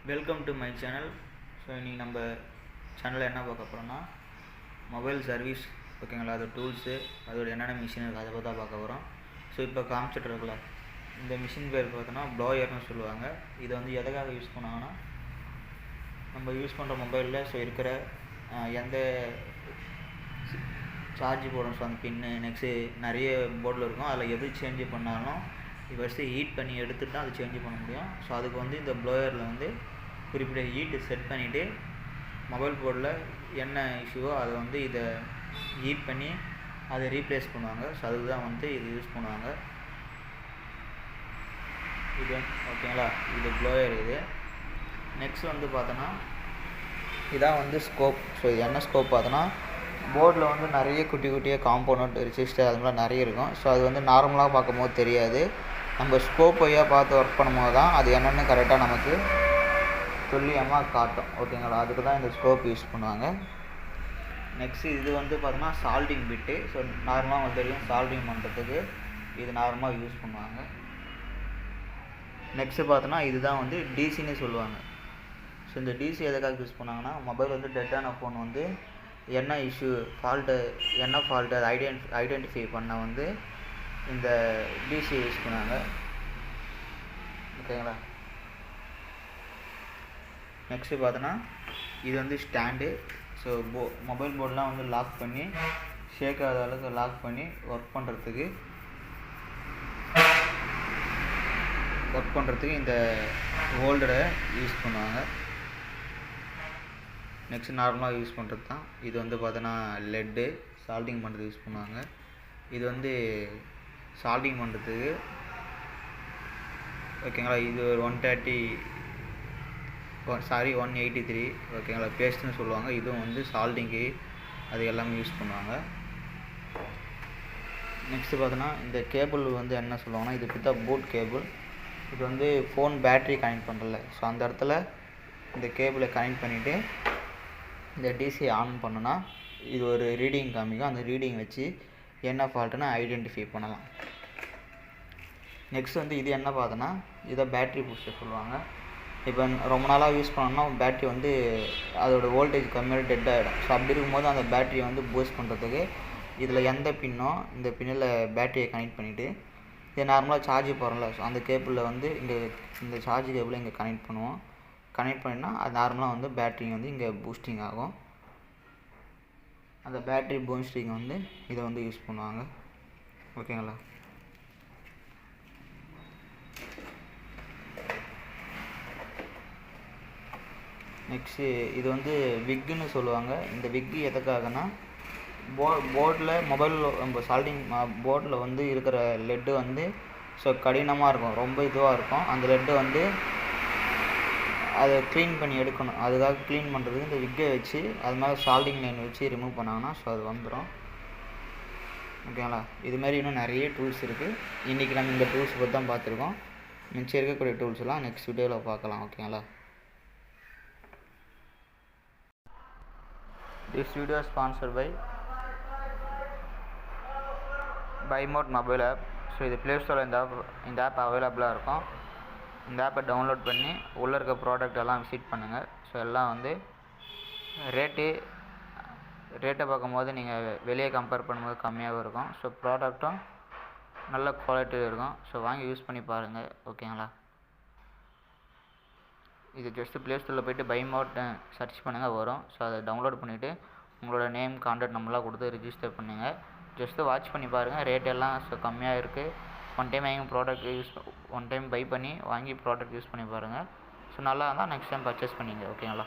Welcome to my channel. So இன்றைக்கி நம்ம சேனலில் என்ன பார்க்க போகிறோம்னா மொபைல் சர்வீஸ் ஓகேங்களா, அது டூல்ஸு அதோட என்னென்ன மிஷின் இருக்குது அதை பற்றி தான் பார்க்க போகிறோம். ஸோ இப்போ காமிச்சிட்டு இருக்கல இந்த மிஷின் பேர் பார்த்தோன்னா ப்ளோயர்னு சொல்லுவாங்க. இதை வந்து எதுக்காக யூஸ் பண்ணுவாங்கன்னா, நம்ம யூஸ் பண்ணுற மொபைலில் ஸோ இருக்கிற எந்த சார்ஜ் போடணும், ஸோ அந்த பின்னு நெக்ஸ்ட்டு நிறைய போர்டில் இருக்கும், அதில் எது சேஞ்சு பண்ணாலும் ஃபஸ்ட்டு ஹீட் பண்ணி எடுத்துட்டு தான் அது சேஞ்ச் பண்ண முடியும். ஸோ அதுக்கு வந்து இந்த ப்ளோயரில் வந்து குறிப்பிட்ட ஹீட்டு செட் பண்ணிவிட்டு மொபைல் போர்டில் என்ன இஷ்யூவோ அதை வந்து இதை ஹீட் பண்ணி அதை ரீப்ளேஸ் பண்ணுவாங்க. ஸோ அதுக்கு தான் வந்து இது யூஸ் பண்ணுவாங்க. இது ஓகேங்களா, இது ப்ளோயர். இது நெக்ஸ்ட் வந்து பார்த்தோன்னா இதான் வந்து ஸ்கோப். ஸோ இது என்ன ஸ்கோப் பார்த்தோன்னா, போர்டில் வந்து நிறைய குட்டி குட்டியாக காம்போனண்ட் ரெசிஸ்டர் அது மாதிரிலாம் நிறைய இருக்கும். ஸோ அது வந்து நார்மலாக பார்க்கும்போது தெரியாது, நம்ம ஸ்கோப் வழியாக பார்த்து ஒர்க் பண்ணும்போது தான் அது என்னென்னு கரெக்டாக நமக்கு துல்லியமாக காட்டும். ஓகேங்களா, அதுக்கு தான் இந்த ஸ்கோப் யூஸ் பண்ணுவாங்க. நெக்ஸ்ட்டு இது வந்து பார்த்தோன்னா சால்டிங் பிட்டு. ஸோ நார்மலாக வந்து தெரியும், சால்டிங் பண்ணுறதுக்கு இது நார்மலாக யூஸ் பண்ணுவாங்க. நெக்ஸ்ட்டு பார்த்தோன்னா இதுதான் வந்து டிசின்னு சொல்லுவாங்க. ஸோ இந்த டிசி எதுக்காக யூஸ் பண்ணாங்கன்னா, மொபைல் வந்து டெட்டான ஃபோன் வந்து என்ன இஷ்யூ என்ன ஃபால்ட்டு அதை ஐடென்டிஃபை பண்ண வந்து இந்த டிசி யூஸ் பண்ணாங்க. ஓகேங்களா. நெக்ஸ்ட்டு பார்த்தோன்னா இது வந்து ஸ்டாண்டு. ஸோ மொபைல் போர்டெலாம் வந்து லாக் பண்ணி ஷேக் ஆகாத அளவுக்கு லாக் பண்ணி ஒர்க் பண்ணுறதுக்கு இந்த ஹோல்டரை யூஸ் பண்ணுவாங்க. நெக்ஸ்ட் நார்மலாக யூஸ் பண்ணுறது தான் இது வந்து பார்த்தோன்னா லெட்டு சால்டிங் பண்ணுறது யூஸ் பண்ணுவாங்க. இது வந்து சால்டிங் பண்ணுறதுக்கு ஓகேங்களா. இது ஒரு 183 ஓகேங்களா பேஸ்ட்னு சொல்லுவாங்க. இதுவும் வந்து சால்டிங்கு அது எல்லாமே யூஸ் பண்ணுவாங்க. நெக்ஸ்ட்டு பார்த்தோன்னா இந்த கேபிள் வந்து என்ன சொல்லுவாங்கன்னா, இது பித்தா பூட் கேபிள். இது வந்து ஃபோன் பேட்ரி கனெக்ட் பண்ணுறல, ஸோ அந்த இடத்துல இந்த கேபிளை கனெக்ட் பண்ணிவிட்டு இந்த டிசி ஆன் பண்ணுனா இது ஒரு ரீடிங் காமிக்கும். அந்த ரீடிங் வச்சு என்ன ஃபால்ட்டுன்னு ஐடென்டிஃபை பண்ணலாம். நெக்ஸ்ட் வந்து இது என்ன பார்த்தோன்னா, இதை பேட்ரி பூஸ்டர் சொல்லுவாங்க. இப்போ ரொம்ப நாளாக யூஸ் பண்ணோம்னா பேட்ரி வந்து அதோட வோல்டேஜ் கம்மியாக டெட் ஆகிடும். ஸோ அப்படி இருக்கும்போது அந்த பேட்டரியை வந்து பூஸ்ட் பண்ணுறதுக்கு இதில் எந்த பின்னோ இந்த பின்னில் பேட்டரியை கனெக்ட் பண்ணிவிட்டு இது நார்மலாக சார்ஜ் போகிறோம்ல, ஸோ அந்த கேபிளில் வந்து இங்கே இந்த சார்ஜ் கேபிளை இங்கே கனெக்ட் பண்ணுவோம். கனெக்ட் பண்ணினா அது நார்மலாக வந்து பேட்ரி வந்து இங்கே பூஸ்டிங் ஆகும். அந்த பேட்ரி பூஸ்டிங் வந்து இதை வந்து யூஸ் பண்ணுவாங்க. ஓகேங்களா. நெக்ஸ்ட்டு இது வந்து விக்குன்னு சொல்லுவாங்க. இந்த விக்கு எதுக்காகனா, போர்டில் மொபைல் நம்ம சால்டிங் போர்டில் வந்து இருக்கிற லெட்டு வந்து ஸோ கடினமாக இருக்கும், ரொம்ப இதுவாக இருக்கும். அந்த லெட்டு வந்து அதை க்ளீன் பண்ணி எடுக்கணும். அதுக்காக க்ளீன் பண்ணுறதுக்கு இந்த விக்கை வச்சு அது மேலே சால்டிங் லைன் வச்சு ரிமூவ் பண்ணாங்கன்னா ஸோ அது வந்துடும். ஓகேங்களா. இதுமாரி இன்னும் நிறைய டூல்ஸ் இருக்குது. இன்றைக்கி நம்ம இந்த டூல்ஸ் பற்றி தான் பார்த்துருக்கோம். மிச்சம் இருக்கக்கூடிய டூல்ஸ்லாம் நெக்ஸ்ட் வீடியோவில் பார்க்கலாம். ஓகேங்களா. This video is sponsored by BuyMode mobile app. So இது ப்ளே ஸ்டோரில் இந்த ஆப் அவைலபிளாக இருக்கும். இந்த ஆப்பை டவுன்லோட் பண்ணி உள்ளே இருக்க ப்ராடக்ட் எல்லாம் விசிட் பண்ணுங்கள். ஸோ எல்லாம் வந்து ரேட்டை பார்க்கும்போது நீங்கள் வெளியே கம்பேர் பண்ணும்போது கம்மியாகவும் இருக்கும். ஸோ ப்ராடக்ட்டும் நல்ல குவாலிட்டியில் இருக்கும். ஸோ வாங்கி யூஸ் பண்ணி பாருங்கள். ஓகேங்களா. இது ஜஸ்ட்டு ப்ளே ஸ்டோரில் போய்ட்டு BuyMode சர்ச் பண்ணுங்கள், வரும். ஸோ அதை டவுன்லோட் பண்ணிவிட்டு உங்களோட நேம் கான்டாக்ட் நம்பர்லாம் கொடுத்து ரிஜிஸ்டர் பண்ணுங்கள். ஜஸ்ட்டு வாட்ச் பண்ணி பாருங்கள், ரேட் எல்லாம் ஸோ கம்மியாக இருக்குது. ஒன் டைம் பை பண்ணி வாங்கி ப்ராடக்ட் யூஸ் பண்ணி பாருங்கள். ஸோ நல்லா இருந்தால் நெக்ஸ்ட் டைம் பர்ச்சேஸ் பண்ணிங்க. ஓகேங்களா.